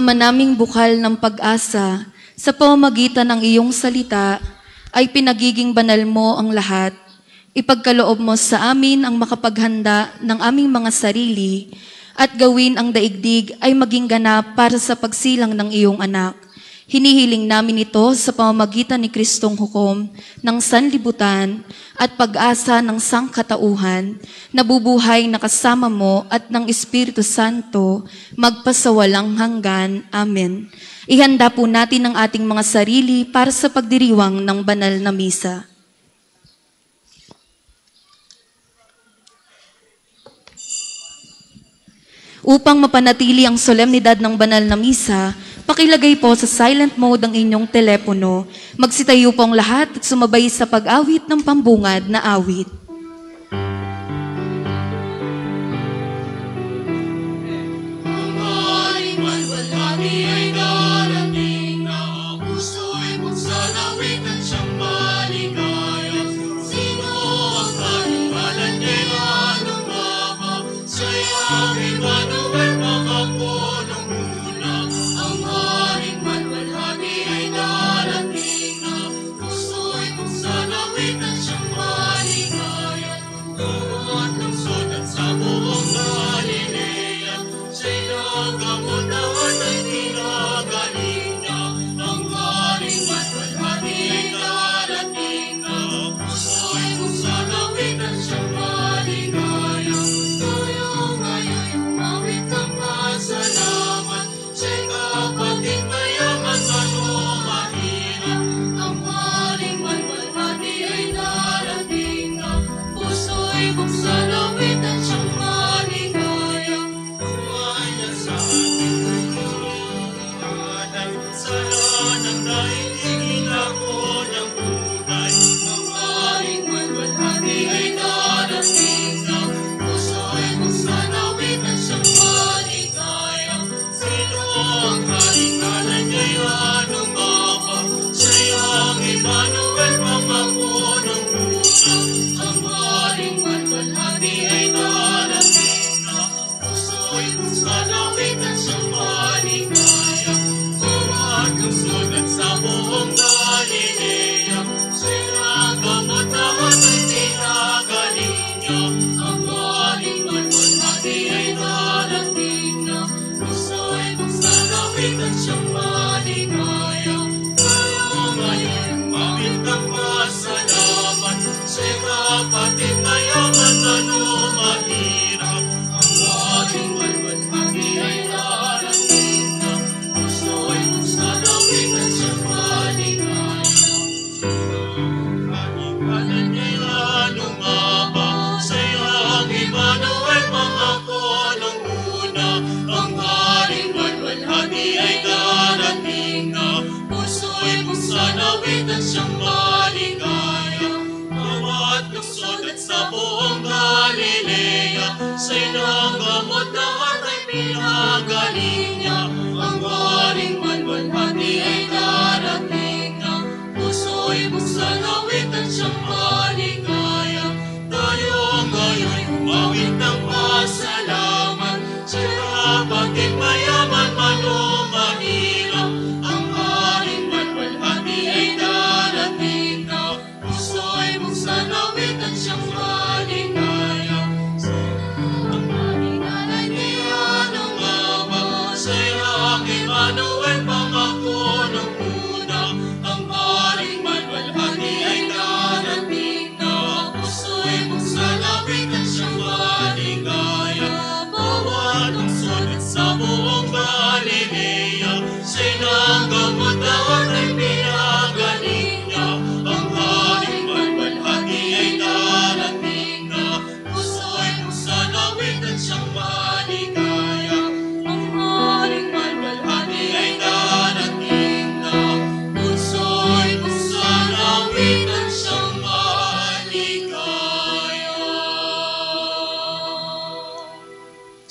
Ama naming bukal ng pag-asa, sa pamamagitan ng iyong salita, ay pinagiging banal mo ang lahat. Ipagkaloob mo sa amin ang makapaghanda ng aming mga sarili at gawin ang daigdig ay maging ganap para sa pagsilang ng iyong anak. Hinihiling namin ito sa pamamagitan ni Kristong hukom ng sanlibutan at pag-asa ng sangkatauhan, nabubuhay na kasama mo at ng Espiritu Santo, magpasawalang hanggan. Amen. Ihanda po natin ang ating mga sarili para sa pagdiriwang ng banal na misa. Upang mapanatili ang solemnidad ng banal na misa, pakilagay po sa silent mode ang inyong telepono. Magsitayo po ang lahat at sumabay sa pag-awit ng pambungad na awit.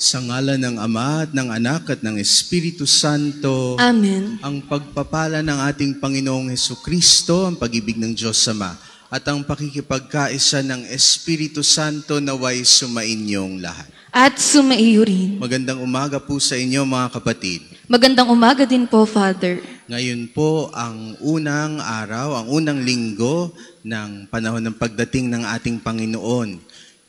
Sa ngalan ng Ama at ng Anak at ng Espiritu Santo. Amen. Ang pagpapala ng ating Panginoong Hesukristo, ang pag-ibig ng Diyos Ama, at ang pakikipagkaisa ng Espiritu Santo naway sumainyong lahat. At sumaiyo rin. Magandang umaga po sa inyo mga kapatid. Magandang umaga din po, Father. Ngayon po ang unang araw, ang unang linggo ng panahon ng pagdating ng ating Panginoon.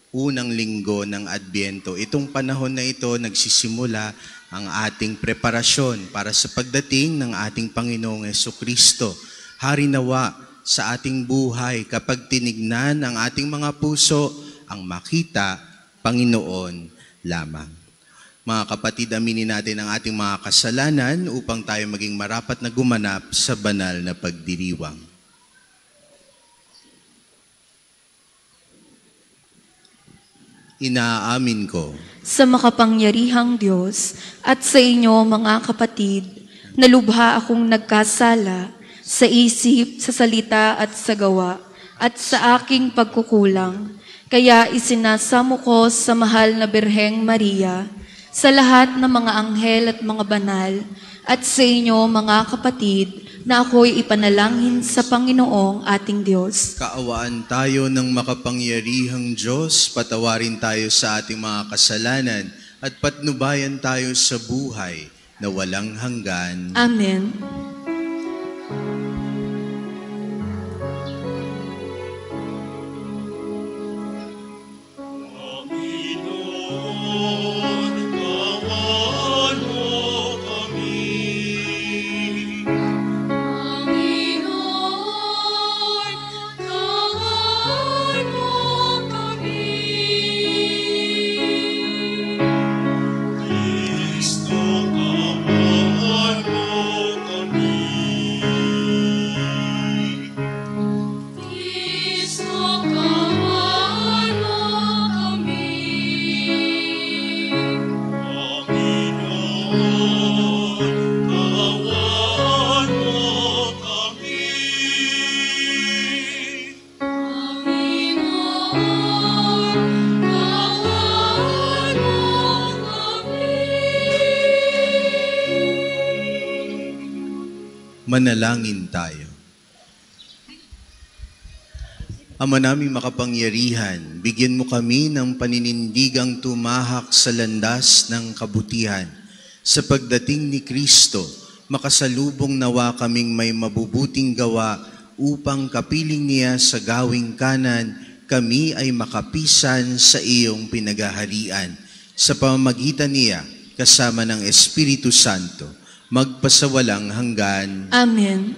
Unang linggo ng Adbyento. Itong panahon na ito nagsisimula ang ating preparasyon para sa pagdating ng ating Panginoong Jesucristo. Hari nawa sa ating buhay kapag tinignan ang ating mga puso ang makita Panginoon lamang. Mga kapatid, aminin natin ang ating mga kasalanan upang tayo maging marapat na gumanap sa banal na pagdiriwang. Inaamin ko Sa makapangyarihang Diyos at sa inyo mga kapatid, na lubha akong nagkasala sa isip, sa salita at sa gawa, at sa aking pagkukulang. Kaya isinasamo ko sa mahal na Birheng Maria, sa lahat ng mga anghel at mga banal, at sa inyo mga kapatid, na ako'y ipanalangin sa Panginoong ating Diyos. Kaawaan tayo ng makapangyarihang Diyos, patawarin tayo sa ating mga kasalanan, at patnubayan tayo sa buhay na walang hanggan. Amen. Manalangin tayo. Ama naming makapangyarihan, bigyan mo kami ng paninindigang tumahak sa landas ng kabutihan. Sa pagdating ni Kristo, makasalubong nawa kaming may mabubuting gawa upang kapiling niya sa gawing kanan, kami ay makapisan sa iyong pinagaharian. Sa pamamagitan niya, kasama ng Espiritu Santo, magpasawalang hanggan. Amen.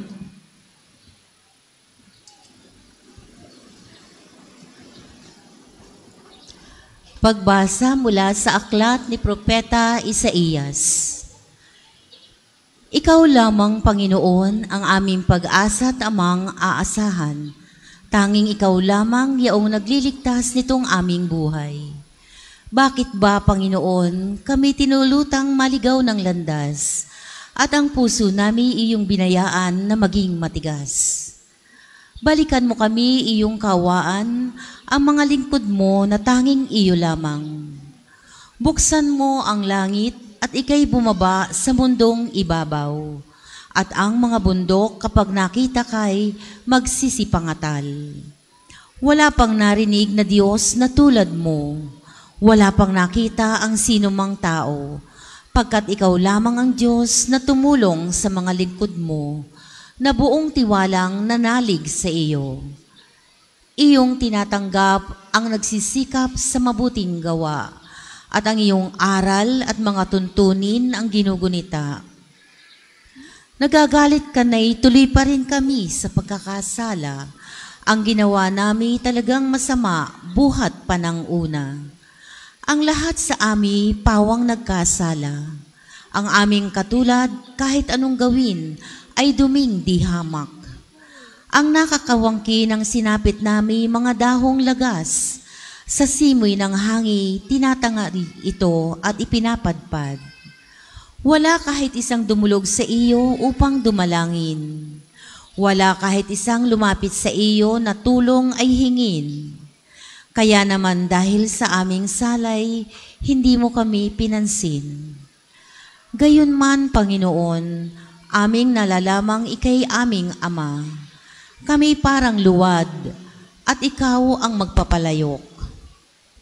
Pagbasa mula sa aklat ni Propeta Isaías. Ikaw lamang, Panginoon, ang aming pag-asa at amang aasahan. Tanging ikaw lamang yaong nagliligtas nitong aming buhay. Bakit ba, Panginoon, kami tinulutang maligaw ng landas, at ang puso namin iyong binayaan na maging matigas? Balikan mo kami iyong kawaan, ang mga lingkod mo na tanging iyo lamang. Buksan mo ang langit at ikay bumaba sa mundong ibabaw, at ang mga bundok kapag nakita kay magsisipangatal. Wala pang narinig na Diyos na tulad mo, wala pang nakita ang sinumang tao, pagkat ikaw lamang ang Diyos na tumulong sa mga lingkod mo, na buong tiwalang nanalig sa iyo. Iyong tinatanggap ang nagsisikap sa mabuting gawa, at ang iyong aral at mga tuntunin ang ginugunita. Nagagalit ka na'y tuloy pa rin kami sa pagkakasala. Ang ginawa namin talagang masama, buhat pa ng una. Ang lahat sa amin pawang nagkasala. Ang aming katulad, kahit anong gawin, ay duming di hamak. Ang nakakawangki ng sinapit namin mga dahong lagas, sa simoy ng hangi, tinatangari ito at ipinapadpad. Wala kahit isang dumulog sa iyo upang dumalangin. Wala kahit isang lumapit sa iyo na tulong ay hingin. Kaya naman dahil sa aming salay, hindi mo kami pinansin. Gayunman, Panginoon, aming nalalamang ikay aming Ama. Kami parang luwad, at ikaw ang magpapalayok.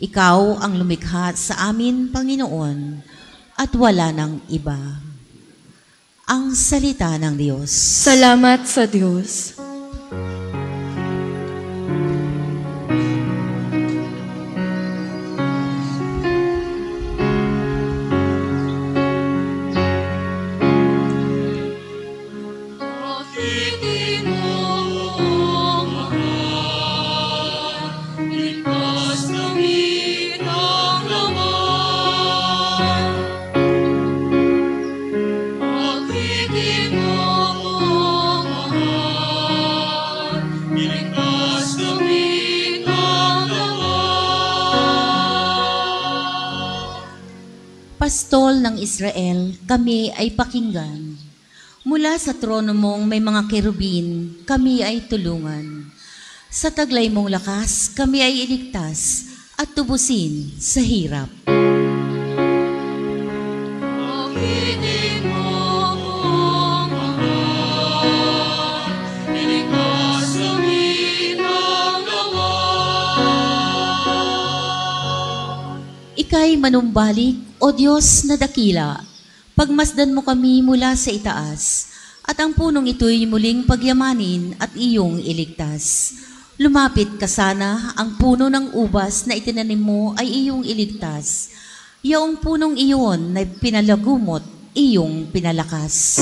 Ikaw ang lumikha sa amin, Panginoon, at wala nang iba. Ang salita ng Diyos. Salamat sa Diyos. Pastol ng Israel, kami ay pakinggan. Mula sa trono mong may mga kerubin, kami ay tulungan. Sa taglay mong lakas, kami ay iligtas at tubusin sa hirap. Ika'y manumbalik, O Diyos na dakila, pagmasdan mo kami mula sa itaas, at ang punong ito'y muling pagyamanin at iyong iligtas. Lumapit ka sana, ang puno ng ubas na itinanim mo ay iyong iligtas. Yaong punong iyon na pinalagumot, iyong pinalakas.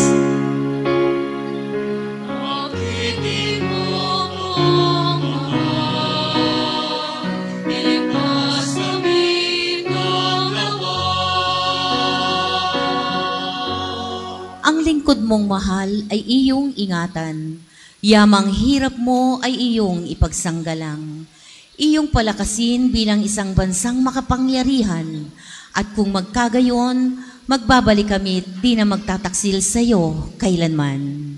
Ang lingkod mong mahal ay iyong ingatan. Yamang hirap mo ay iyong ipagsanggalang. Iyong palakasin bilang isang bansang makapangyarihan. At kung magkagayon, magbabalik kami di na magtataksil sa iyo kailanman.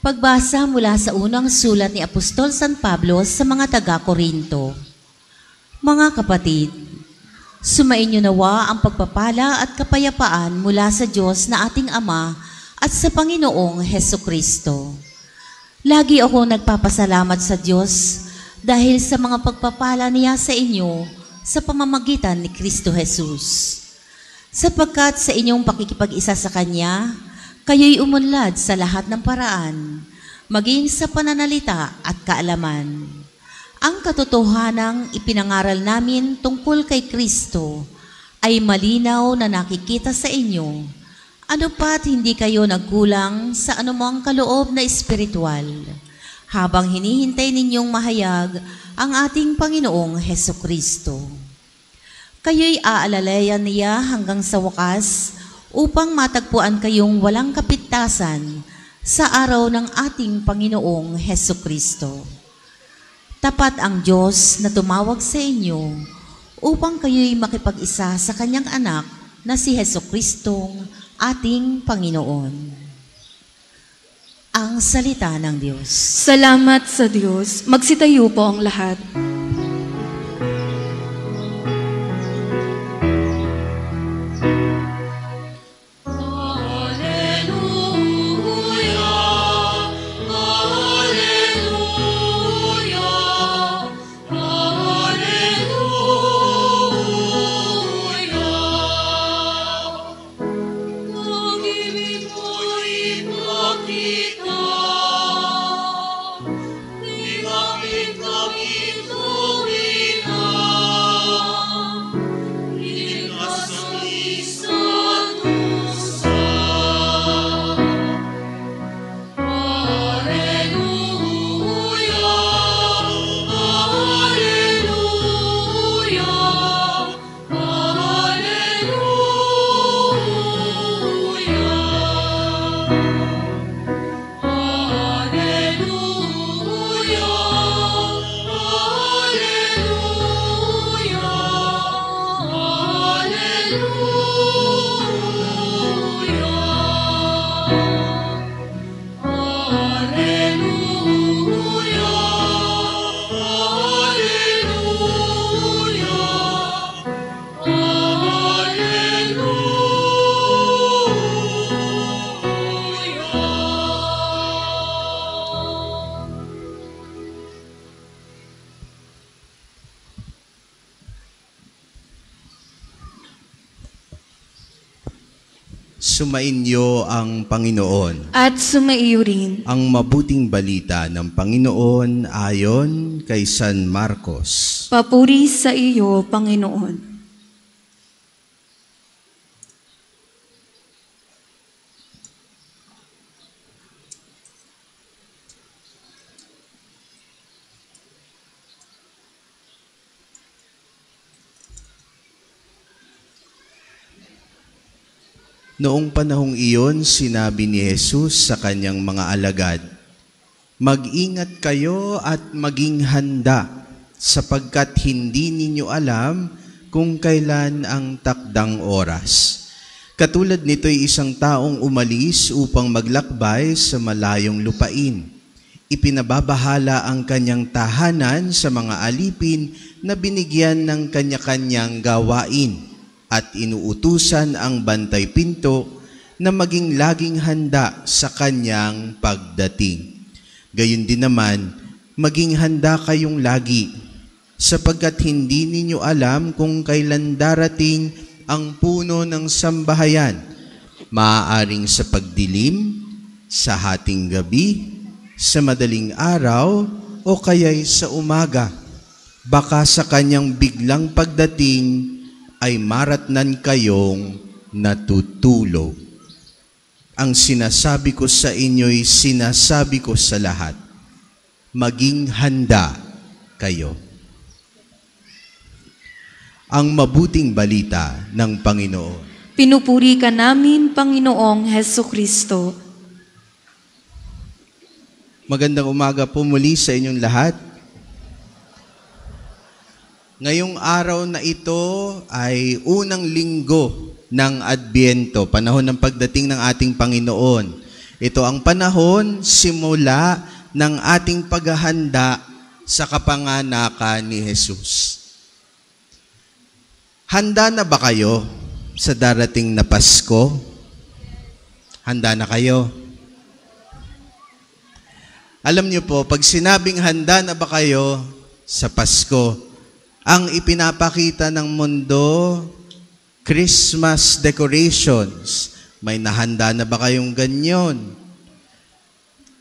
Pagbasa mula sa unang sulat ni Apostol San Pablo sa mga taga-Korinto. Mga kapatid, sumainyo nawa ang pagpapala at kapayapaan mula sa Diyos na ating Ama at sa Panginoong Hesukristo. Lagi ako nagpapasalamat sa Diyos dahil sa mga pagpapala niya sa inyo sa pamamagitan ni Kristo Jesus. Sapagkat sa inyong pakikipag-isa sa Kanya, kayo'y umunlad sa lahat ng paraan, maging sa pananalita at kaalaman. Ang katotohanang ipinangaral namin tungkol kay Kristo ay malinaw na nakikita sa inyo, ano pat hindi kayo nagkulang sa anumang kaloob na espiritual, habang hinihintay ninyong mahayag ang ating Panginoong Hesukristo. Kayo'y aalalayan niya hanggang sa wakas, upang matagpuan kayong walang kapintasan sa araw ng ating Panginoong Hesukristo. Tapat ang Diyos na tumawag sa inyo upang kayo'y makipag-isa sa Kanyang anak na si Hesukristong ating Panginoon. Ang salita ng Diyos. Salamat sa Diyos. Magsitayo po ang lahat. Kita, Sumainyo ang Panginoon. At sumaiyo rin. Ang mabuting balita ng Panginoon ayon kay San Marcos. Papuri sa iyo, Panginoon. Noong panahong iyon, sinabi ni Jesus sa kanyang mga alagad, "Mag-ingat kayo at maging handa, sapagkat hindi ninyo alam kung kailan ang takdang oras." Katulad nito'y isang taong umalis upang maglakbay sa malayong lupain. Ipinababahala ang kanyang tahanan sa mga alipin na binigyan ng kanya-kanyang gawain, at inuutusan ang bantay pinto na maging laging handa sa kanyang pagdating. Gayon din naman, maging handa kayong lagi, sapagkat hindi ninyo alam kung kailan darating ang puno ng sambahayan, maaaring sa pagdilim, sa hating gabi, sa madaling araw, o kaya'y sa umaga. Baka sa kanyang biglang pagdating ay maratnan kayong natutulog. Ang sinasabi ko sa inyo'y sinasabi ko sa lahat, maging handa kayo. Ang mabuting balita ng Panginoon. Pinupuri ka namin, Panginoong Hesukristo. Magandang umaga po muli sa inyong lahat. Ngayong araw na ito ay unang linggo ng Adbyento, panahon ng pagdating ng ating Panginoon. Ito ang panahon simula ng ating paghahanda sa kapanganakan ni Jesus. Handa na ba kayo sa darating na Pasko? Handa na kayo? Alam niyo po, pag sinabing handa na ba kayo sa Pasko, ang ipinapakita ng mundo, Christmas decorations. May nahanda na ba kayong ganyan?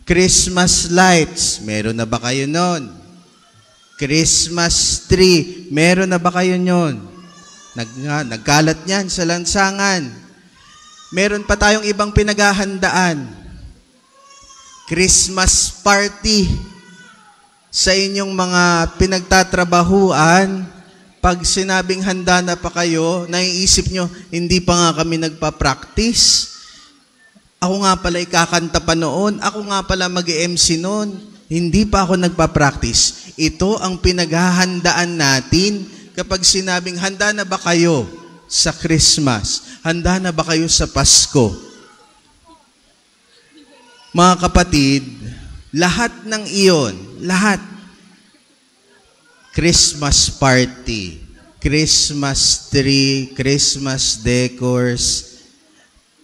Christmas lights, meron na ba kayo nun? Christmas tree, meron na ba kayo nun? Nagkalat niyan sa lansangan. Meron pa tayong ibang pinaghahandaan. Christmas party. Sa inyong mga pinagtatrabahuan, pag sinabing handa na pa kayo, naiisip nyo, hindi pa nga kami nagpa-practice. Ako nga pala ikakanta pa noon, ako nga pala mag-MC noon, hindi pa ako nagpa-practice. Ito ang pinaghahandaan natin kapag sinabing handa na ba kayo sa Christmas? Handa na ba kayo sa Pasko? Mga kapatid, lahat ng iyon, lahat. Christmas party, Christmas tree, Christmas decors,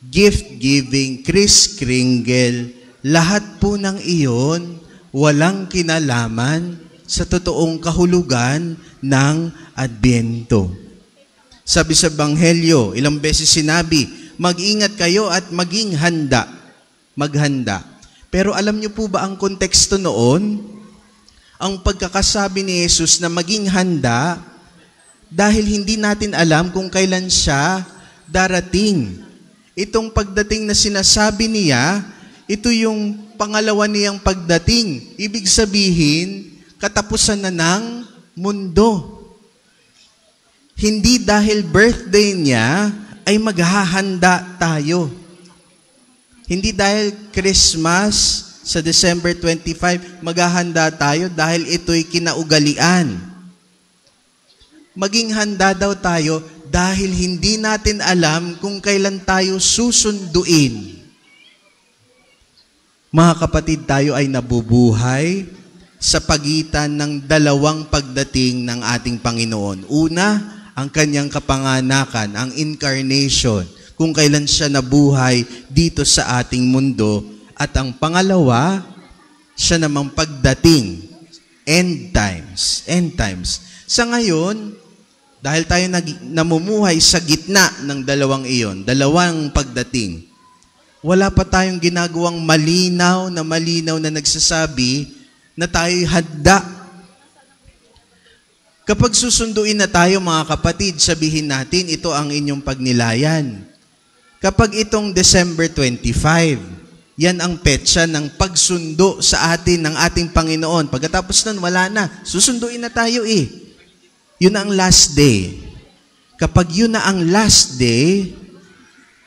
gift giving, Kris Kringle, lahat po ng iyon walang kinalaman sa totoong kahulugan ng Adbyento. Sabi sa Ebanghelyo, ilang beses sinabi, mag-ingat kayo at maging handa, maghanda. Pero alam niyo po ba ang konteksto noon? Ang pagkakasabi ni Jesus na maging handa dahil hindi natin alam kung kailan siya darating. Itong pagdating na sinasabi niya, ito yung pangalawa niyang pagdating. Ibig sabihin, katapusan na ng mundo. Hindi dahil birthday niya ay maghahanda tayo. Hindi dahil Christmas sa December 25, maghahanda tayo dahil ito'y kinaugalian. Maging handa daw tayo dahil hindi natin alam kung kailan tayo susunduin. Mga kapatid, tayo ay nabubuhay sa pagitan ng dalawang pagdating ng ating Panginoon. Una, ang kanyang kapanganakan, ang incarnation, kung kailan siya nabuhay dito sa ating mundo. At ang pangalawa, siya namang pagdating, end times. Sa ngayon, Dahil tayo namumuhay sa gitna ng dalawang iyon, dalawang pagdating, wala pa tayong ginagawang malinaw na nagsasabi na tayo'y handa. Kapag susunduin na tayo mga kapatid, sabihin natin, ito ang inyong pagnilayan. Kapag itong December 25, yan ang petsa ng pagsundo sa atin ng ating Panginoon. Pagkatapos nun, wala na. Susunduin na tayo Yun ang last day. Kapag yun na ang last day,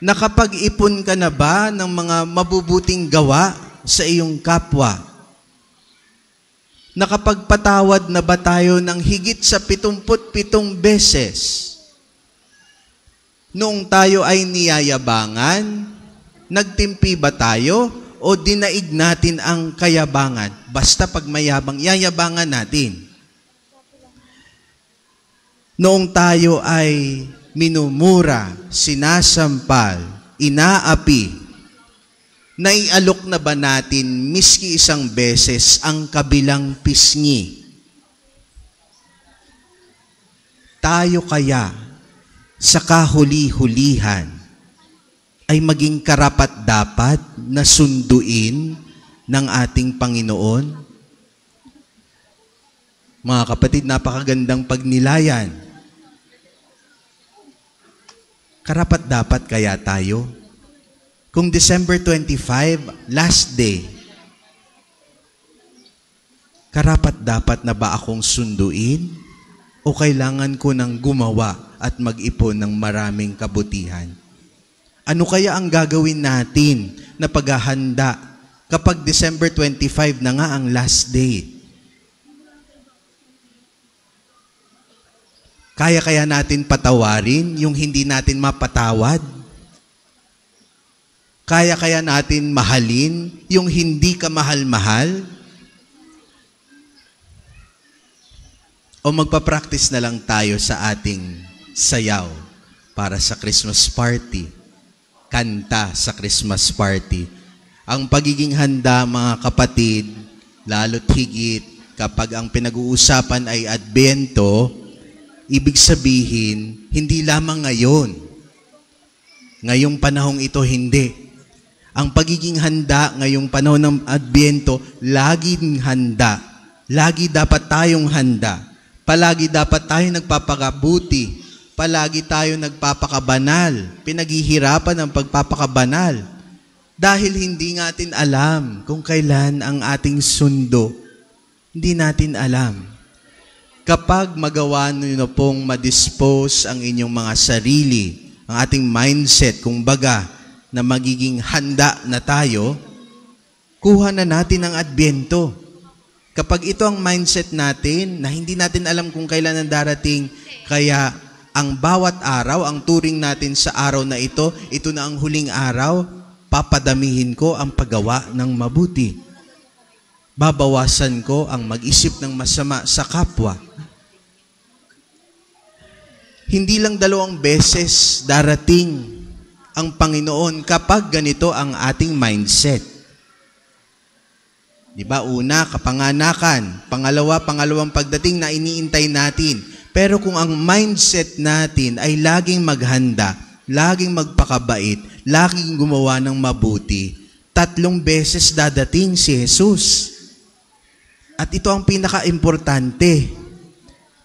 nakapag-ipon ka na ba ng mga mabubuting gawa sa iyong kapwa? Nakapagpatawad na ba tayo ng higit sa 77 beses? Noong tayo ay niyayabangan, nagtimpi ba tayo o dinaig natin ang kayabangan? Basta pag mayabang, yayabangan natin. Noong tayo ay minumura, sinasampal, inaapi, naialok na ba natin miski isang beses ang kabilang pisngi? Tayo kaya sa kahuli-hulihan ay maging karapat-dapat na sunduin ng ating Panginoon? Mga kapatid, napakagandang pagnilayan. Karapat-dapat kaya tayo? Kung December 25, last day, karapat-dapat na ba akong sunduin? O kailangan ko nang gumawa at mag-ipon ng maraming kabutihan? Ano kaya ang gagawin natin na paghahanda kapag December 25 na nga ang last day? Kaya natin patawarin yung hindi natin mapatawad? Kaya natin mahalin yung hindi ka mahal-mahal? O magpa-practice na lang tayo sa ating sayaw para sa Christmas party, kanta sa Christmas party? Ang pagiging handa, mga kapatid, lalo't higit kapag ang pinag-uusapan ay Adbyento, ibig sabihin, hindi lamang ngayon. Ngayong panahong ito, hindi. Ang pagiging handa ngayong panahon ng Adbyento, laging handa. Lagi dapat tayong handa. Palagi dapat tayo nagpapakabuti. Palagi tayo nagpapakabanal. Pinaghihirapan ang pagpapakabanal. Dahil hindi natin alam kung kailan ang ating sundo. Hindi natin alam. Kapag magawa nyo pong madispose ang inyong mga sarili, ang ating mindset, kung baga, na magiging handa na tayo, kuha na natin ang Adbyento. Kapag ito ang mindset natin, na hindi natin alam kung kailan ang darating, kaya ang bawat araw, ang turing natin sa araw na ito na ang huling araw, papadamihin ko ang paggawa ng mabuti. Babawasan ko ang mag-isip ng masama sa kapwa. Hindi lang 2 beses darating ang Panginoon kapag ganito ang ating mindset. Diba? Una, kapanganakan. Pangalawa, pangalawang pagdating na iniintay natin. Pero kung ang mindset natin ay laging maghanda, laging magpakabait, laging gumawa ng mabuti, 3 beses dadating si Jesus. At ito ang pinaka-importante,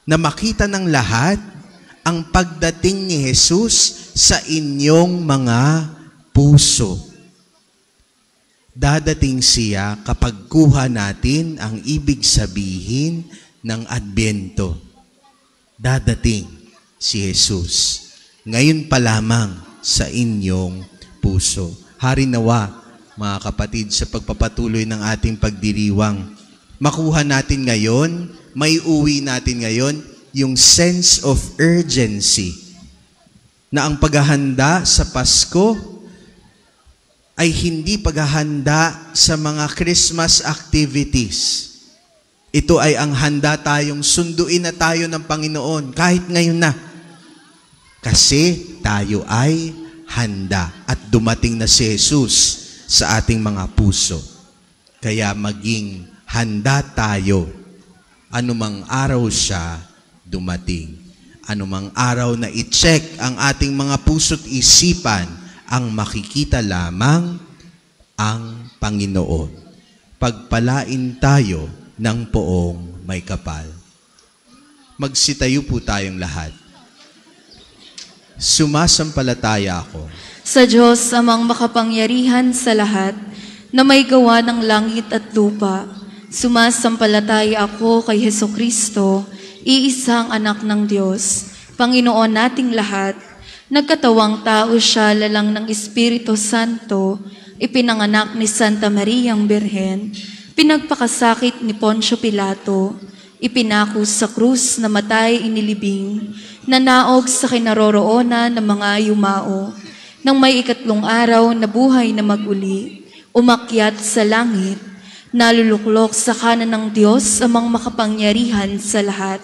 na makita ng lahat ang pagdating ni Jesus sa inyong mga puso. Dadating siya kapag kuha natin ang ibig sabihin ng Adbyento. Dadating si Jesus. Ngayon pa lamang sa inyong puso. Hari nawa, mga kapatid, sa pagpapatuloy ng ating pagdiriwang, makuha natin ngayon, may uwi natin ngayon, yung sense of urgency na ang paghahanda sa Pasko ay hindi paghahanda sa mga Christmas activities. Ito ay ang handa tayong sunduin na tayo ng Panginoon kahit ngayon na. Kasi tayo ay handa at dumating na si Jesus sa ating mga puso. Kaya maging handa tayo anumang araw siya dumating. Anumang araw na i-check ang ating mga puso't isipan, ang makikita lamang ang Panginoon. Pagpalain tayo ng poong may kapal. Magsitayo po tayong lahat. Sumasampalataya ako Sa Diyos amang makapangyarihan sa lahat, na may gawa ng langit at lupa. Sumasampalataya ako kay Hesukristo, iisang anak ng Diyos, Panginoon nating lahat. Nagkatawang tao siya, lalang ng Espiritu Santo, ipinanganak ni Santa Mariang Birhen, pinagpakasakit ni Poncio Pilato, ipinako sa krus na matay inilibing, nanaog sa kinaroroonan ng mga yumao. Nang may ikatlong araw na buhay na maguli, umakyat sa langit, naluluklok sa kanan ng Diyos amang makapangyarihan sa lahat.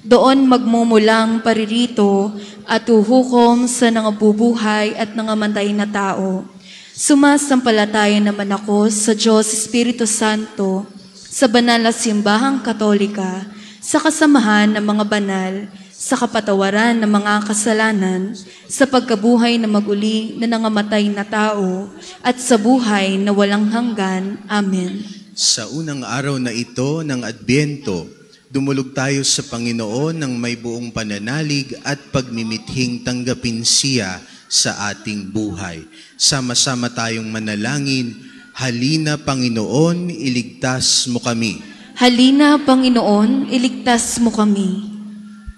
Doon magmumulang paririto at uhukom sa nangabubuhay at nangamatay na tao. Sumasampalataya naman ako sa Diyos Espiritu Santo, sa banal na simbahang katolika, sa kasamahan ng mga banal, sa kapatawaran ng mga kasalanan, sa pagkabuhay na maguli na nangamatay na tao, at sa buhay na walang hanggan. Amen. Sa unang araw na ito ng Adbyento, dumulog tayo sa Panginoon ng may buong pananalig at pagmimithing tanggapin siya sa ating buhay. Sama-sama tayong manalangin. Halina, Panginoon, iligtas mo kami. Halina, Panginoon, iligtas mo kami.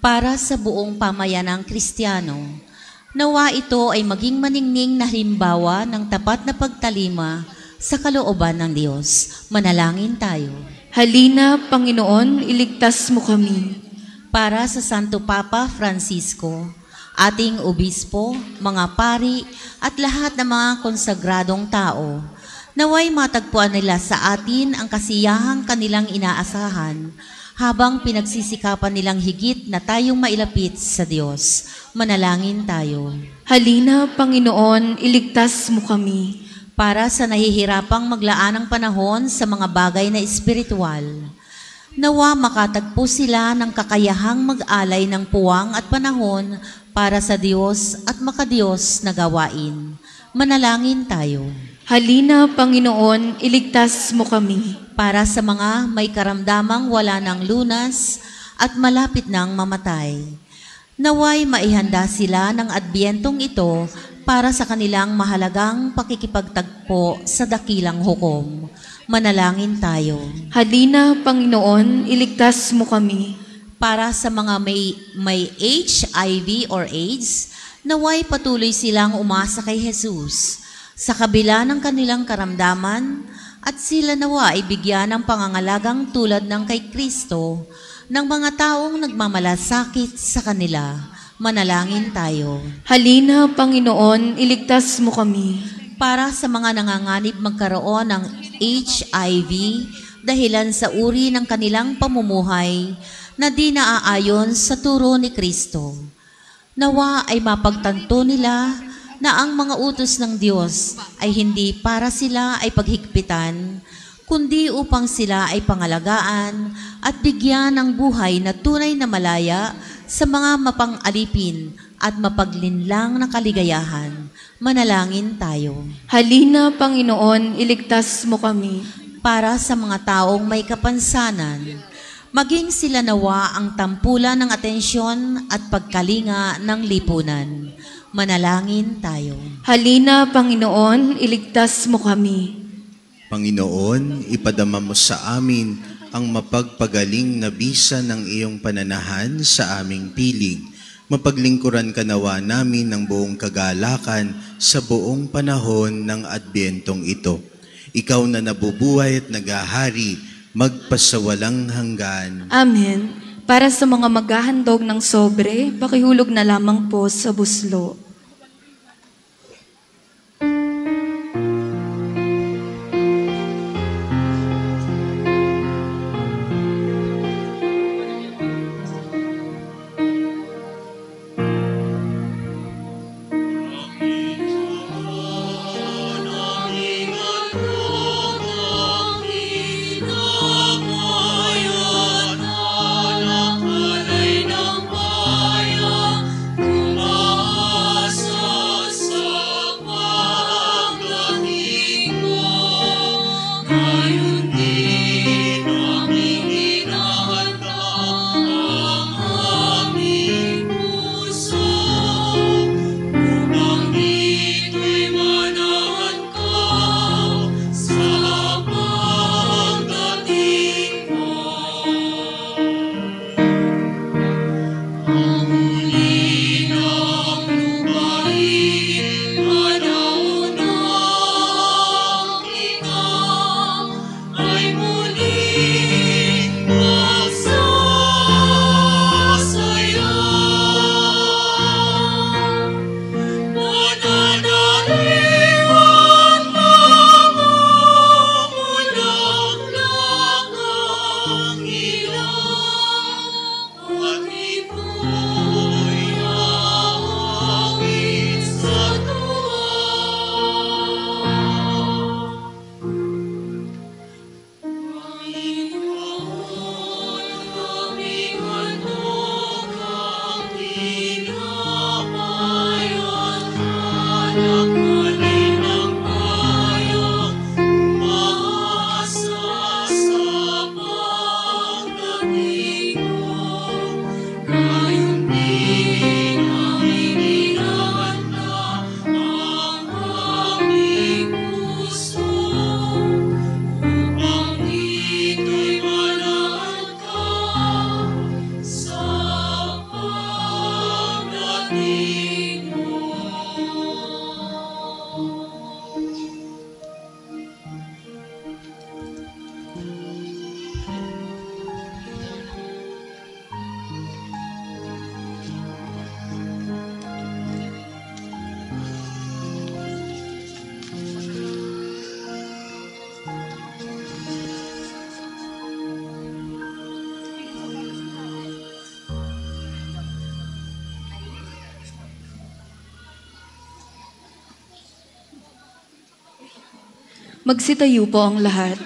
Para sa buong pamayanang Kristiyano, nawa ito ay maging maningning na halimbawa ng tapat na pagtalima sa kalooban ng Diyos. Manalangin tayo. Halina, Panginoon, iligtas mo kami. Para sa Santo Papa Francisco, ating obispo, mga pari, at lahat ng mga konsagradong tao, naway matagpuan nila sa atin ang kasiyahang kanilang inaasahan habang pinagsisikapan nilang higit na tayong mailapit sa Diyos. Manalangin tayo. Halina, Panginoon, iligtas mo kami. Para sa nahihirapang maglaan ng panahon sa mga bagay na espiritual, nawa makatagpo sila ng kakayahang mag-alay ng puwang at panahon para sa Diyos at makadiyos na gawain. Manalangin tayo. Halina, Panginoon, iligtas mo kami. Para sa mga may karamdamang wala ng lunas at malapit nang mamatay, naway maihanda sila ng Adbyentong ito para sa kanilang mahalagang pakikipagtagpo sa dakilang hukom. Manalangin tayo. Halina, Panginoon, iligtas mo kami. Para sa mga may HIV or AIDS, naway patuloy silang umasa kay Jesus sa kabila ng kanilang karamdaman, at sila nawa ay bigyan ng pangangalagang tulad ng kay Kristo ng mga taong nagmamalasakit sa kanila. Manalangin tayo. Halina, Panginoon, iligtas mo kami. Para sa mga nanganganib magkaroon ng HIV dahilan sa uri ng kanilang pamumuhay na di naaayon sa turo ni Kristo, nawa ay mapagtanto nila na ang mga utos ng Diyos ay hindi para sila ay paghigpitan, kundi upang sila ay pangalagaan at bigyan ng buhay na tunay na malaya sa mga mapang-alipin at mapaglinlang na kaligayahan. Manalangin tayo. Halina, Panginoon, iligtas mo kami. Para sa mga taong may kapansanan, maging sila nawa ang tampulan ng atensyon at pagkalinga ng lipunan. Manalangin tayo. Halina, Panginoon, iligtas mo kami. Panginoon, ipadama mo sa amin ang mapagpagaling na bisa ng iyong pananahan sa aming piling. Mapaglingkuran ka nawa namin ng buong kagalakan sa buong panahon ng Adbyentong ito. Ikaw na nabubuhay at naghahari, magpasawalang hanggan. Amen. Para sa mga maghahandog ng sobre, pakihulog na lamang po sa buslo. Bayan, anak alay ng bayan. Magsitayo po ang lahat.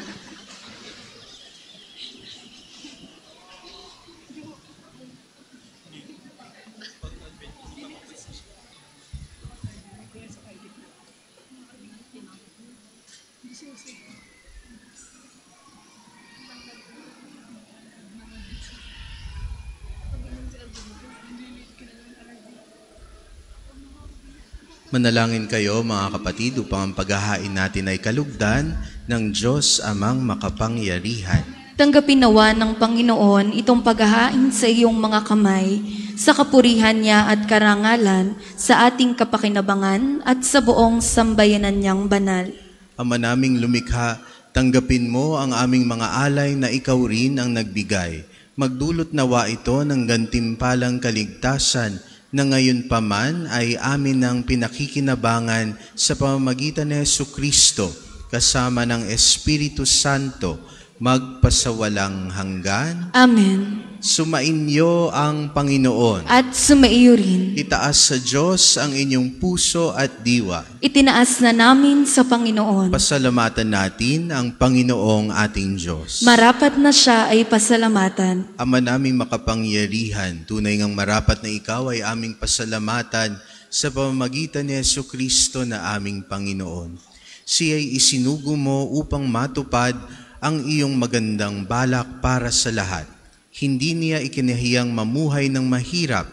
Manalangin kayo mga kapatid upang ang paghahain natin ay kalugdan ng Diyos amang makapangyarihan. Tanggapin nawa ng Panginoon itong paghahain sa iyong mga kamay, sa kapurihan niya at karangalan, sa ating kapakinabangan at sa buong sambayanan niyang banal. Ama naming lumikha, tanggapin mo ang aming mga alay na ikaw rin ang nagbigay. Magdulot nawa ito ng gantimpalang kaligtasan na ngayon pa man ay amin ng pinakikinabangan sa pamamagitan ni Jesucristo kasama ng Espiritu Santo magpasawalang hanggan. Amen. Sumainyo ang Panginoon. At sumaiyo rin. Itaas sa Diyos ang inyong puso at diwa. Itinaas na namin sa Panginoon. Pasalamatan natin ang Panginoong ating Diyos. Marapat na siya ay pasalamatan. Ama naming makapangyarihan, tunay ngang marapat na ikaw ay aming pasalamatan sa pamamagitan ni Jesucristo na aming Panginoon. Siya'y isinugo mo upang matupad ang iyong magandang balak para sa lahat. Hindi niya ikinahiyang mamuhay ng mahirap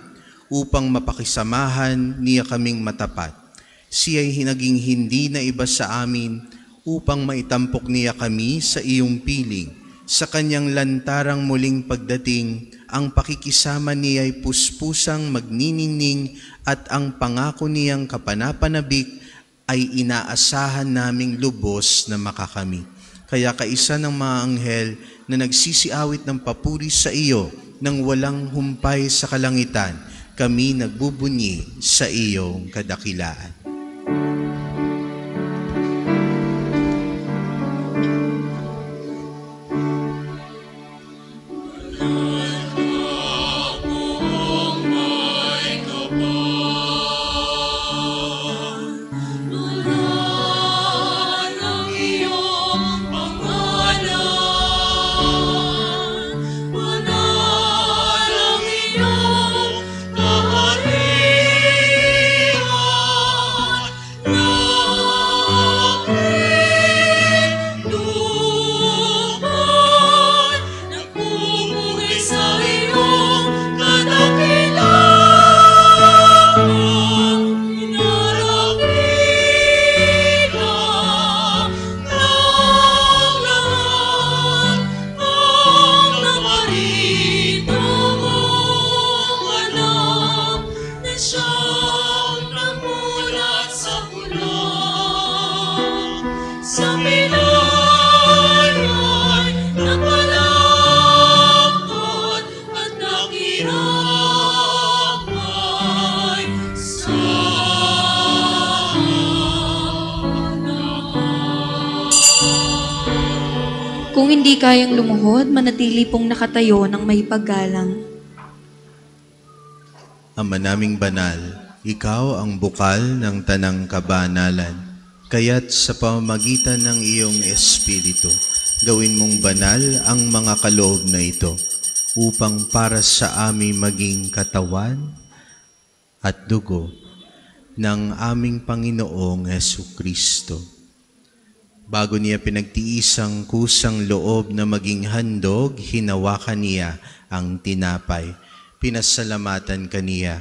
upang mapakisamahan niya kaming matapat. Siya'y naging hindi na iba sa amin upang maitampok niya kami sa iyong piling. Sa kanyang lantarang muling pagdating, ang pakikisama niya ay puspusang magniningning at ang pangako niyang kapanapanabik ay inaasahan naming lubos na makakamit. Kaya kaisa ng mga anghel na nagsisiawit ng papuri sa iyo nang walang humpay sa kalangitan, kami nagbubunyi sa iyong kadakilaan. Kung hindi kayang lumuhod, manatili pong nakatayo ng may paggalang. Ama naming banal, ikaw ang bukal ng tanang kabanalan. Kaya't sa pamamagitan ng iyong Espiritu, gawin mong banal ang mga kaloob na ito upang para sa amin maging katawan at dugo ng aming Panginoong Jesucristo. Bago niya pinagtiis ang kusang loob na maging handog, hinawakan niya ang tinapay. Pinasalamatan kaniya.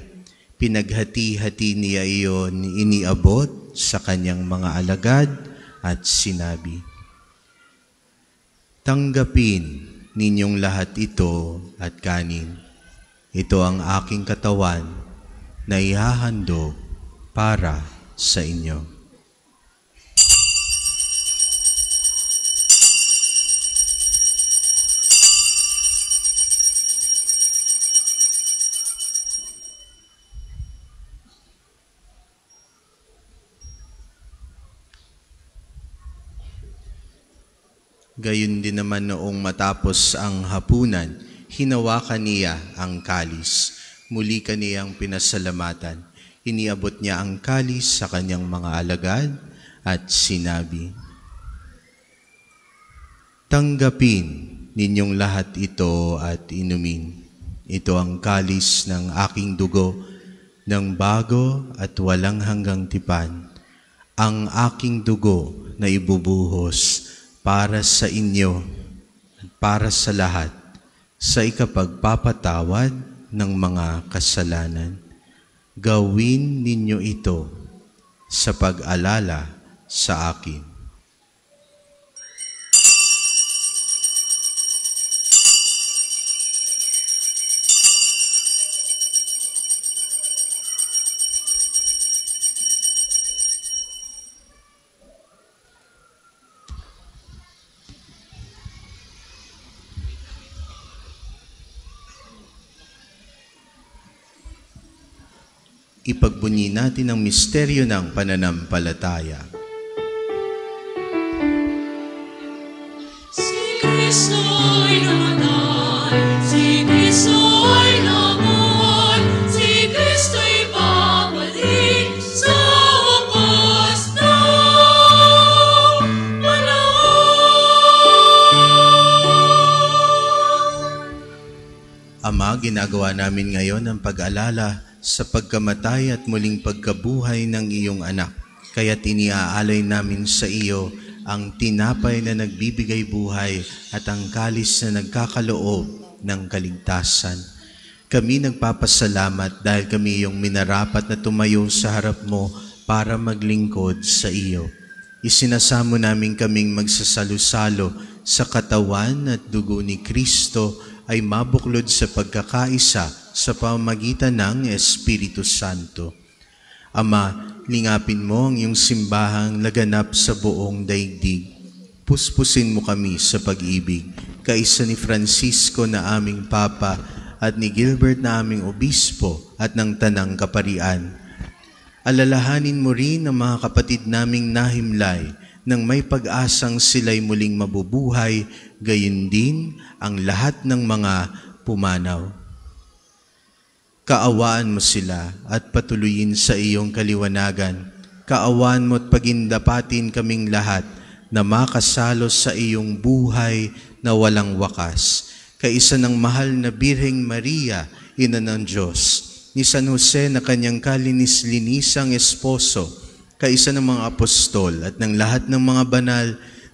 Pinaghati-hati niya iyon, iniabot sa kanyang mga alagad at sinabi, "Tanggapin ninyong lahat ito at kanin. Ito ang aking katawan na ihahandog para sa inyo." Gayun din naman noong matapos ang hapunan, hinawakan niya ang kalis. Muli kaniyang pinasalamatan. Iniabot niya ang kalis sa kanyang mga alagad at sinabi, Tanggapin ninyong lahat ito at inumin. Ito ang kalis ng aking dugo, ng bago at walang hanggang tipan, ang aking dugo na ibubuhos para sa inyo at para sa lahat, sa ikapagpapatawad ng mga kasalanan. Gawin ninyo ito sa pag-alala sa akin. Ipagbunyi natin ang misteryo ng pananampalataya. Si Kristo'y namatay, si Kristo'y nabuhay, si Kristo'y babalik sa wakas ng panahon. Ama, ginagawa namin ngayon ang pag-alala sa pagkamatay at muling pagkabuhay ng iyong anak. Kaya iniaalay namin sa iyo ang tinapay na nagbibigay buhay at ang kalis na nagkakaloob ng kaligtasan. Kami nagpapasalamat dahil kami iyong minarapat na tumayo sa harap mo para maglingkod sa iyo. Isinasamo namin kaming magsasalo-salo sa katawan at dugo ni Kristo ay mabuklod sa pagkakaisa sa pamamagitan ng Espiritu Santo. Ama, lingapin mo ang iyong simbahang laganap sa buong daigdig. Puspusin mo kami sa pag-ibig, kaisa ni Francisco na aming Papa at ni Gilbert na aming Obispo at ng Tanang Kaparian. Alalahanin mo rin ang mga kapatid naming nahimlay nang may pag-asang sila'y muling mabubuhay, gayon din ang lahat ng mga pumanaw. Kaawaan mo sila at patuloyin sa iyong kaliwanagan. Kaawaan mo at pagindapatin kaming lahat na makasalo sa iyong buhay na walang wakas. Kaisa ng mahal na Birheng Maria, Ina ng Diyos, ni San Jose na kanyang kalinis-linisang esposo, kaisa ng mga apostol at ng lahat ng mga banal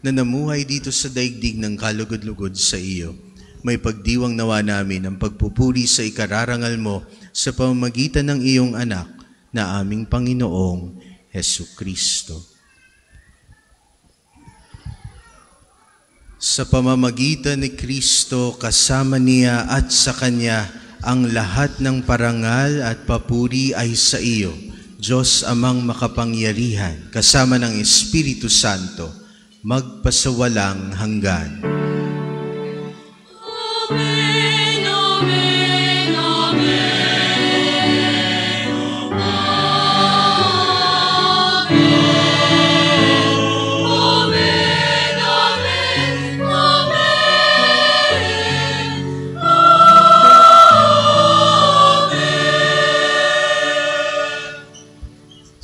na namuhay dito sa daigdig ng kalugod-lugod sa iyo. May pagdiwang nawa namin ang pagpupuri sa ikararangal mo sa pamamagitan ng iyong anak na aming Panginoong Hesukristo. Sa pamamagitan ni Kristo, kasama niya at sa Kanya, ang lahat ng parangal at papuri ay sa iyo, Diyos Amang makapangyarihan, kasama ng Espiritu Santo, magpasawalang hanggan. Amen, amen, amen.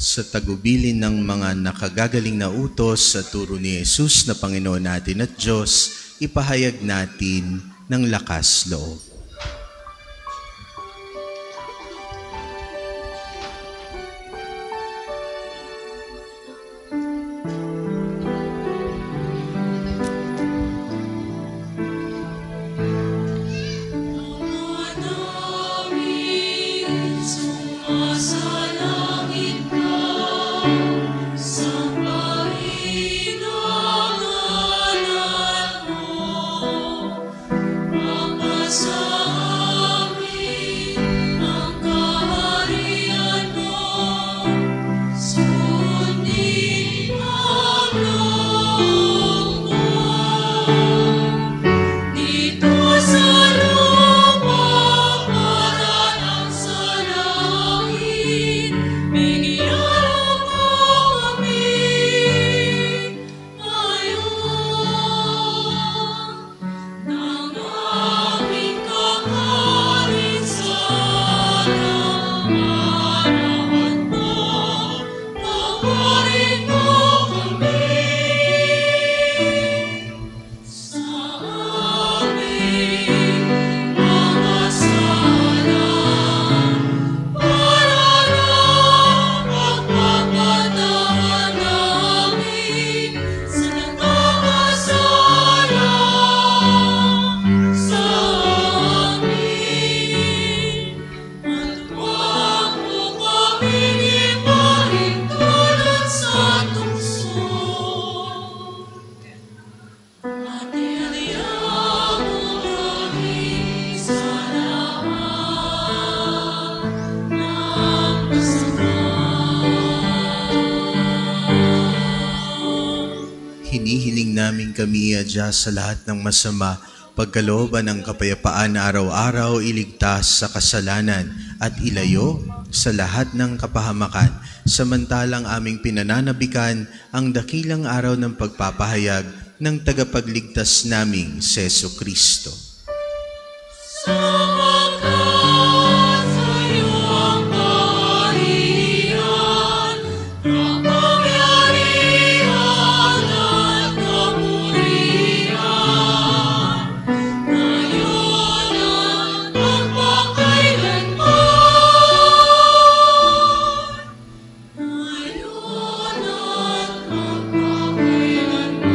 Sa tagubilin ng mga nakagagaling na utos sa turo ni Jesus na Panginoon natin at Diyos, ipahayag natin ng lakas loob. So namin kami adya sa lahat ng masama, pagkalooban ng kapayapaan na araw-araw iligtas sa kasalanan at ilayo sa lahat ng kapahamakan, samantalang aming pinananabikan ang dakilang araw ng pagpapahayag ng tagapagligtas naming Seso Kristo. Sapagkat sa'yo ang kaharian, kapangyarihan at kapurihan, ngayon at magpakailanman. Ngayon at magpakailanman.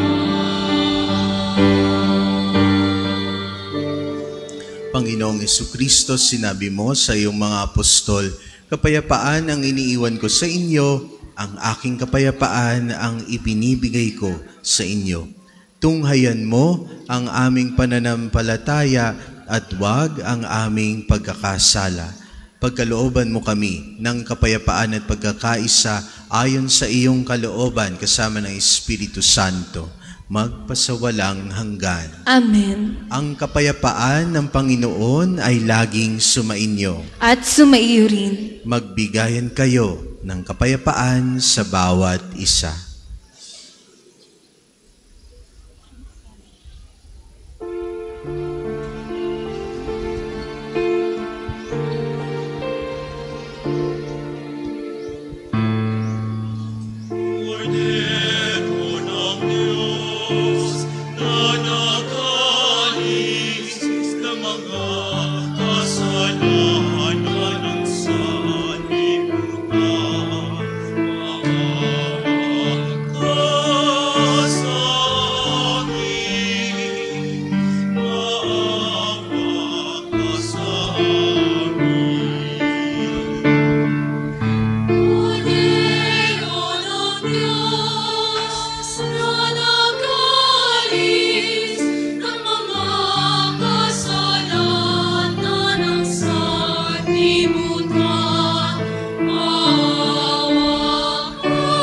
Panginoong Jesucristo, sinabi mo sa iyong mga apostol, kapayapaan ang iniiwan ko sa inyo, ang aking kapayapaan ang ibinibigay ko sa inyo. Tunghayan mo ang aming pananampalataya at huwag ang aming pagkakasala. Pagkalooban mo kami ng kapayapaan at pagkakaisa ayon sa iyong kalooban kasama ng Espiritu Santo, magpasawalang hanggan. Amen. Ang kapayapaan ng Panginoon ay laging sumainyo. At sumaiyo rin. Magbigayan kayo ng kapayapaan sa bawat isa. Cordero ng Diyos na nag-alis sa mga kasalanan ng sanlibutan, maawa ka sa amin, maawa ka sa amin. Cordero ng Diyos na nag-alis ng mga kasalanan ng sanlibutan, maawa ka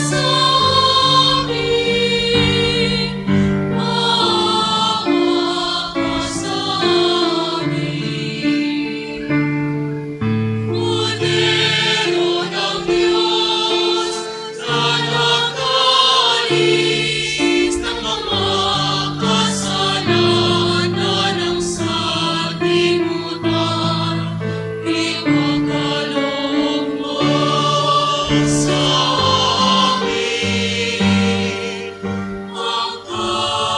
sa amin, maawa ka sa amin. Cordero ng Diyos na nag-alis ng mga kasalanan ng sanlibutan, ipagkaloob mo sa amin ang kapayapaan.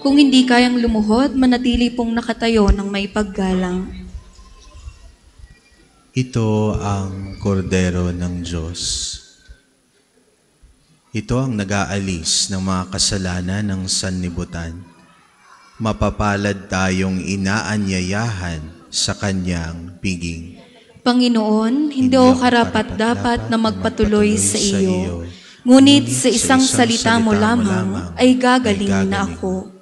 Kung hindi kayang lumuhod, manatili pong nakatayo ng may paggalang. Ito ang kordero ng Diyos. Ito ang nag-aalis ng mga kasalanan ng sanlibutan. Mapapalad tayong inaanyayahan sa kanyang piging. Panginoon, hindi ako karapat-dapat na magpatuloy sa iyo. Ngunit sa isang salita mo lamang ay gagaling na ako.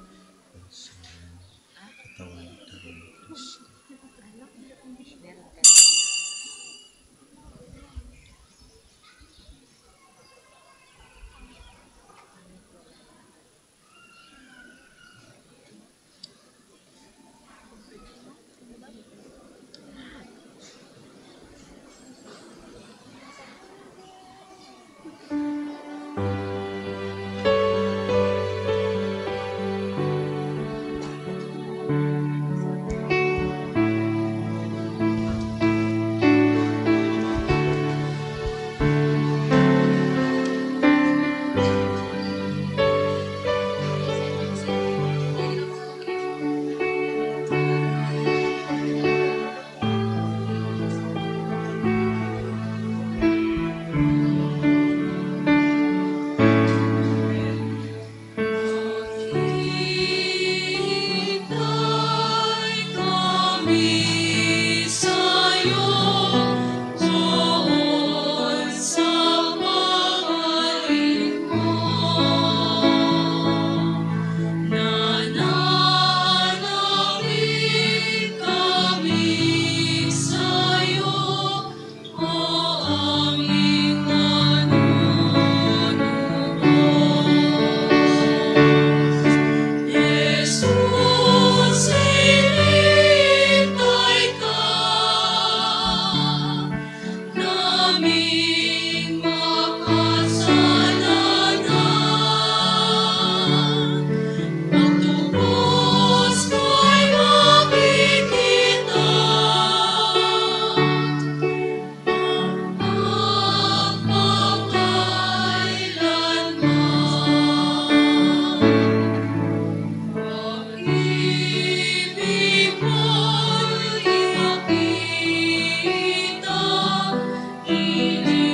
aming makasalanan. Pagtubos ko'y makikita, magpapakailanman. Pag-ibig mo'y ipakita, hindi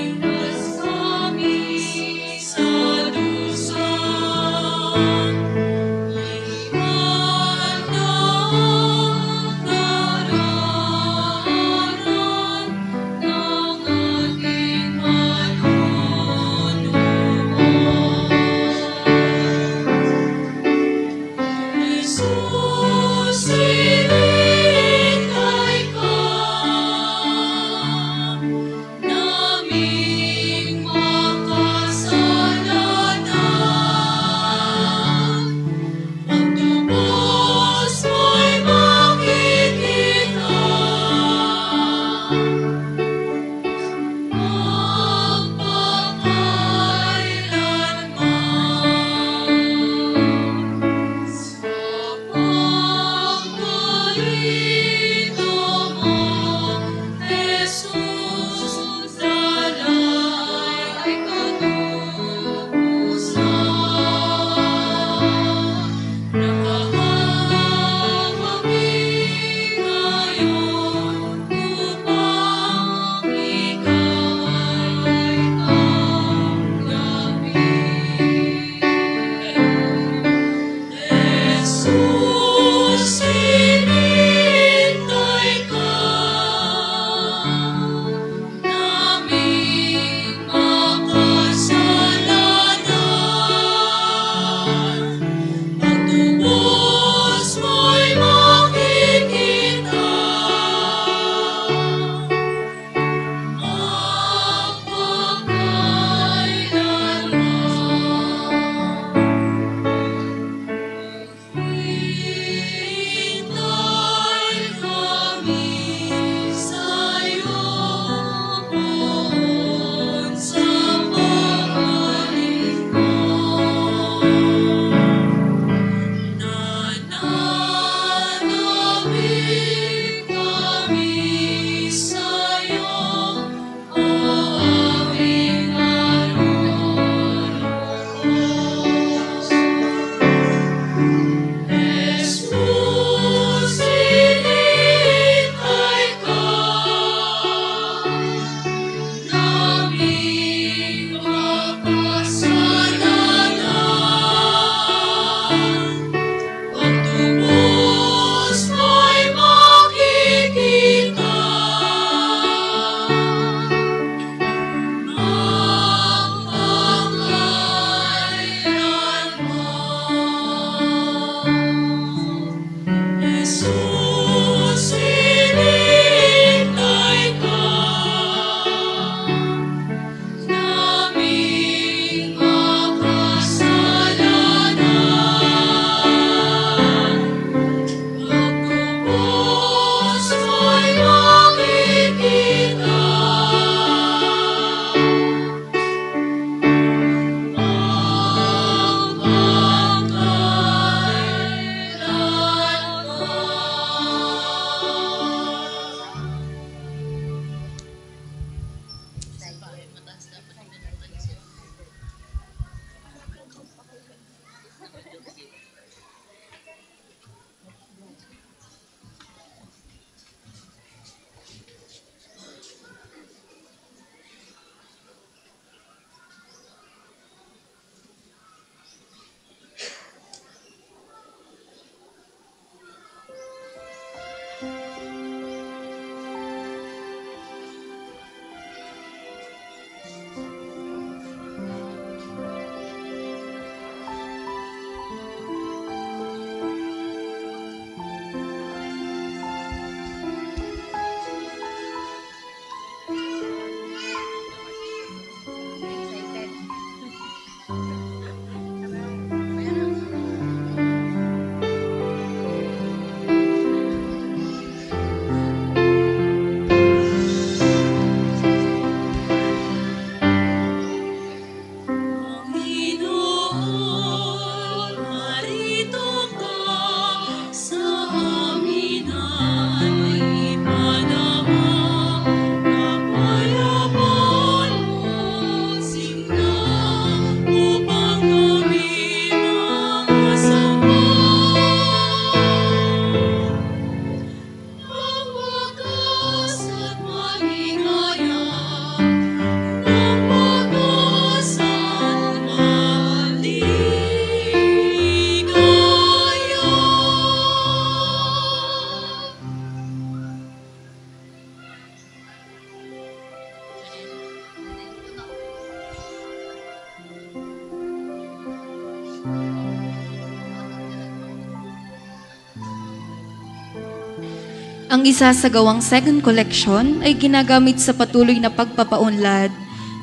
Ang isasagawang second collection ay ginagamit sa patuloy na pagpapaunlad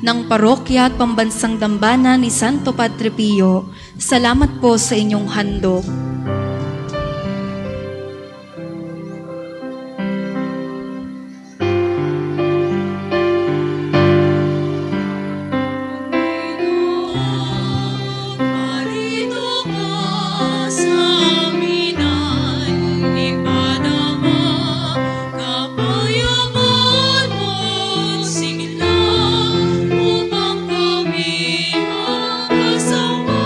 ng parokya at pambansang dambana ni Santo Padre Pio. Salamat po sa inyong handog. Marito ka sa aminan, ipadama, kapayagan mo sila, upang kami magkasawa.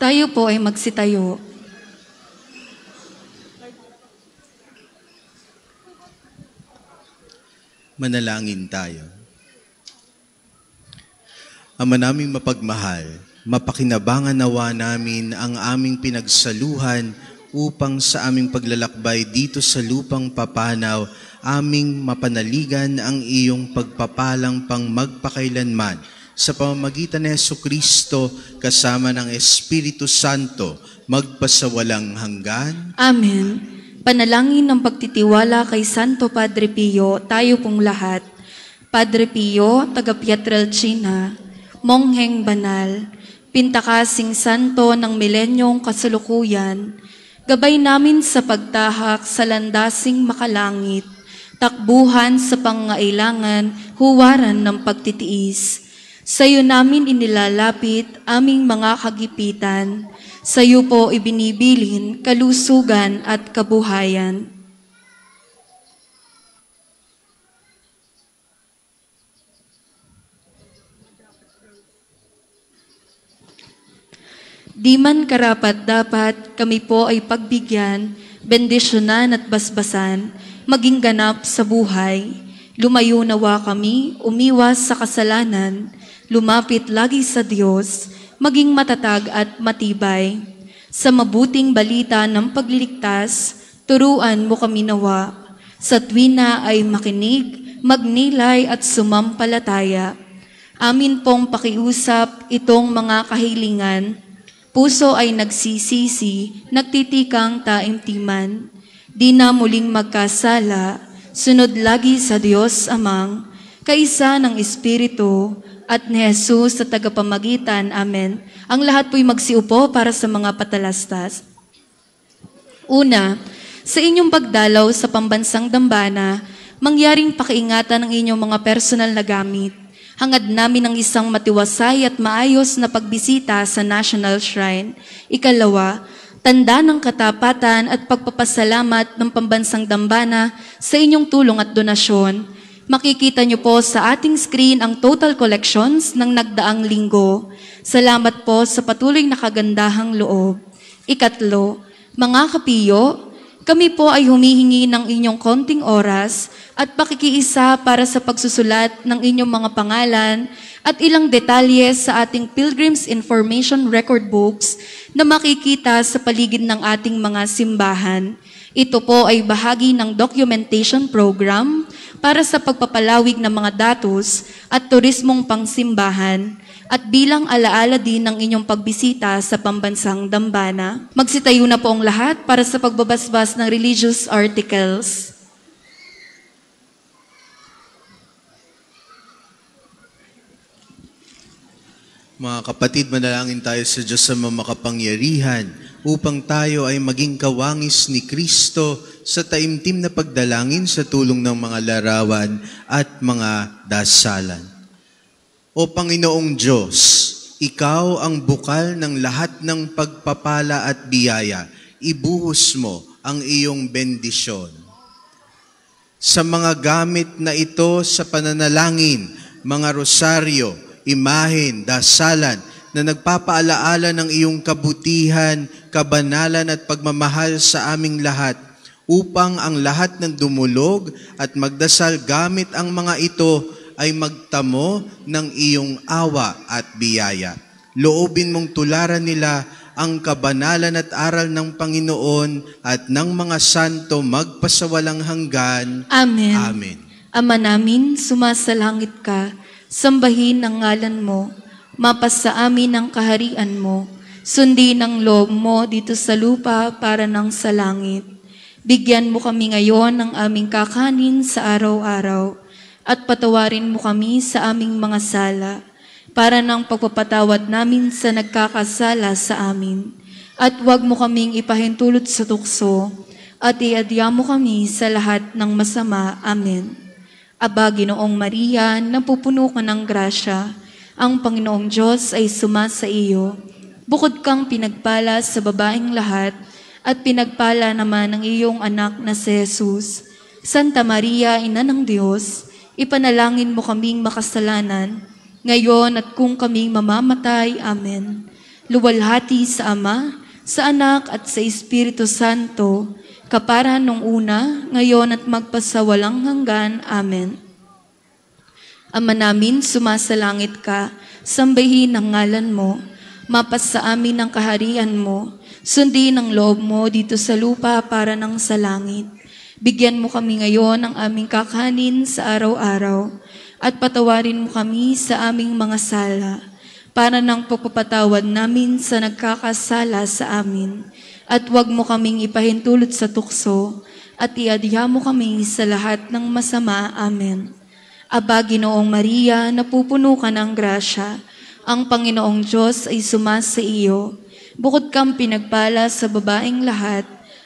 Tayo po ay magsitayo. Manalangin tayo. Ama naming mapagmahal, mapakinabangan nawa namin ang aming pinagsaluhan upang sa aming paglalakbay dito sa lupang papanaw, aming mapanaligan ang iyong pagpapalang pang magpakailanman sa pamamagitan ni Jesucristo kasama ng Espiritu Santo, magpasawalang hanggan. Amen. Panalangin ng pagtitiwala kay Santo Padre Pio, tayo pong lahat. Padre Pio, taga Pietrelcina, mongheng banal, pintakasing santo ng milenyong kasalukuyan, gabay namin sa pagtahak sa landasing makalangit, takbuhan sa pangailangan, huwaran ng pagtitiis. Sa iyo namin inilalapit aming mga kagipitan, sa iyo po ibinibilin kalusugan at kabuhayan. Di man karapat dapat kami po ay pagbigyan, bendisyonan at basbasan, maging ganap sa buhay. Lumayo nawa kami, umiwas sa kasalanan, lumapit lagi sa Diyos, maging matatag at matibay. Sa mabuting balita ng pagliligtas, turuan mo kami nawa. Sa tuwina ay makinig, magnilay at sumampalataya. Amin pong pakiusap itong mga kahilingan. Puso ay nagsisisi, nagtitikang taimtiman. Di na muling magkasala, sunod lagi sa Diyos Amang, kaisa ng Espiritu, at ni Jesus sa tagapamagitan. Amen. Ang lahat po'y magsiupo para sa mga patalastas. Una, sa inyong pagdalaw sa pambansang dambana, mangyaring pakiingatan ng inyong mga personal na gamit. Hangad namin ang isang matiwasay at maayos na pagbisita sa National Shrine. Ikalawa, tanda ng katapatan at pagpapasalamat ng pambansang dambana sa inyong tulong at donasyon. Makikita niyo po sa ating screen ang total collections ng nagdaang linggo. Salamat po sa patuloy na kagandahang loob. Ikatlo, mga kapiyo, kami po ay humihingi ng inyong konting oras at pakikiisa para sa pagsusulat ng inyong mga pangalan at ilang detalye sa ating Pilgrim's Information Record Books na makikita sa paligid ng ating mga simbahan. Ito po ay bahagi ng documentation program para sa pagpapalawig ng mga datos at turismong pangsimbahan at bilang alaala din ng inyong pagbisita sa pambansang dambana. Magsitayo na po ang lahat para sa pagbabasbas ng religious articles. Mga kapatid, manalangin tayo sa Diyos sa makapangyarihan upang tayo ay maging kawangis ni Kristo sa taimtim na pagdalangin sa tulong ng mga larawan at mga dasalan. O Panginoong Diyos, Ikaw ang bukal ng lahat ng pagpapala at biyaya. Ibuhos mo ang iyong bendisyon. Sa mga gamit na ito sa pananalangin, mga rosaryo, imahen, dasalan na nagpapaalaala ng iyong kabutihan, kabanalan at pagmamahal sa aming lahat upang ang lahat ng dumulog at magdasal gamit ang mga ito ay magtamo ng iyong awa at biyaya. Loobin mong tularan nila ang kabanalan at aral ng Panginoon at ng mga santo magpasawalang hanggan. Amen. Amen. Ama namin, sumasalangit ka, sambahin ang ngalan mo, mapasa amin ang kaharian mo, sundin ang loob mo dito sa lupa para ng sa langit. Bigyan mo kami ngayon ng aming kakanin sa araw-araw at patawarin mo kami sa aming mga sala para ng pagpapatawad namin sa nagkakasala sa amin. At huwag mo kaming ipahintulot sa tukso at iadya mo kami sa lahat ng masama. Amen. Aba, Ginoong Maria, napupuno ka ng grasya, ang Panginoong Diyos ay sumasa iyo. Bukod kang pinagpala sa babaeng lahat, at pinagpala naman ang iyong anak na si Jesus. Santa Maria, Ina ng Diyos, ipanalangin mo kaming makasalanan, ngayon at kung kaming mamamatay. Amen. luwalhati sa Ama, sa Anak at sa Espiritu Santo, kapara nung una, ngayon at magpasawalang hanggan. Amen. Ama namin, sumasalangit ka, sambahin ang ngalan mo, mapas sa amin ang kaharian mo, sundin ang loob mo dito sa lupa para nang sa langit. Bigyan mo kami ngayon ng aming kakanin sa araw-araw, at patawarin mo kami sa aming mga sala, para ng pagpapatawad namin sa nagkakasala sa amin. At huwag mo kaming ipahintulot sa tukso, at iadya mo kami sa lahat ng masama. Amen. Aba, Ginoong Maria, napupuno ka ng grasya, ang Panginoong Diyos ay sumasa iyo. Bukod kang pinagpala sa babaeng lahat,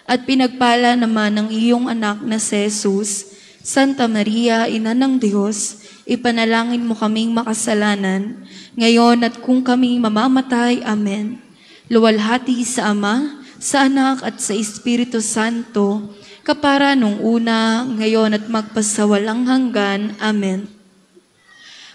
at pinagpala naman ng iyong anak na si Jesus. Santa Maria, Ina ng Diyos, ipanalangin mo kaming makasalanan, ngayon at kung kami mamamatay. Amen. Luwalhati sa Ama, sa Anak at sa Espiritu Santo, kapara nung una, ngayon at magpasawalang hanggan. Amen.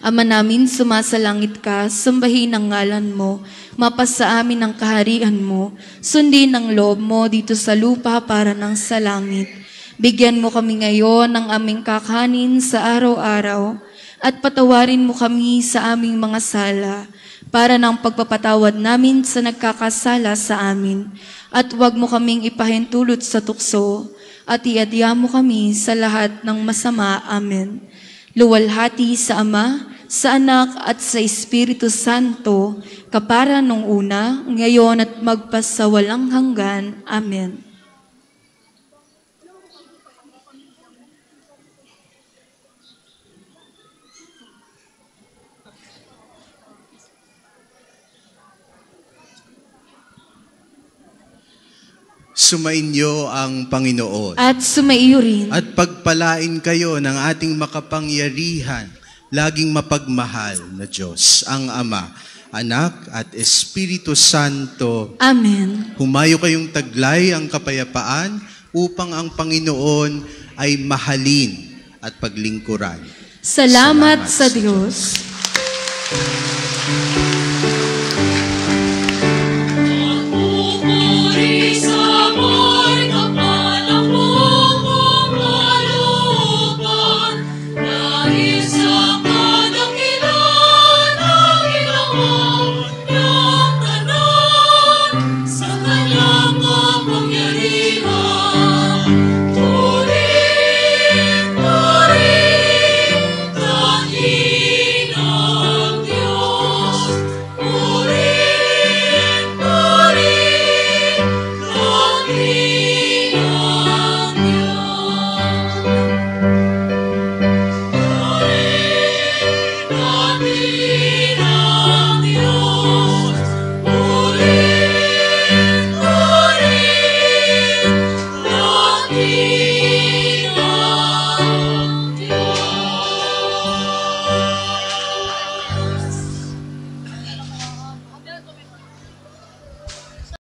Ama namin, sumasalangit ka, sambahin ang ngalan mo, mapas sa amin ang kaharian mo, sundin ang loob mo dito sa lupa para nang sa langit. Bigyan mo kami ngayon ng aming kakanin sa araw-araw, at patawarin mo kami sa aming mga sala, para ng pagpapatawad namin sa nagkakasala sa amin. At huwag mo kaming ipahintulot sa tukso, at iadya mo kami sa lahat ng masama. Amen. Luwalhati sa Ama, sa Anak at sa Espiritu Santo, kapara nung una, ngayon at magpasawalang hanggan. Amen. Sumainyo ang Panginoon. At sumaiyo rin. At pagpalain kayo ng ating makapangyarihan, laging mapagmahal na Diyos, ang Ama, Anak at Espiritu Santo. Amen. Humayo kayong taglay ang kapayapaan upang ang Panginoon ay mahalin at paglingkuran. Salamat sa Diyos. Pupuri sa may kapal ang mong kalooban, dahil sa kadakilan ng ginawa niyang tanan, sa kanyang kapangyarihan. Purihin, purihin, tangin ang Diyos. Purihin, purihin, tangin ang Diyos. Purihin, tangin ang Diyos. Purihin, purihin, tangin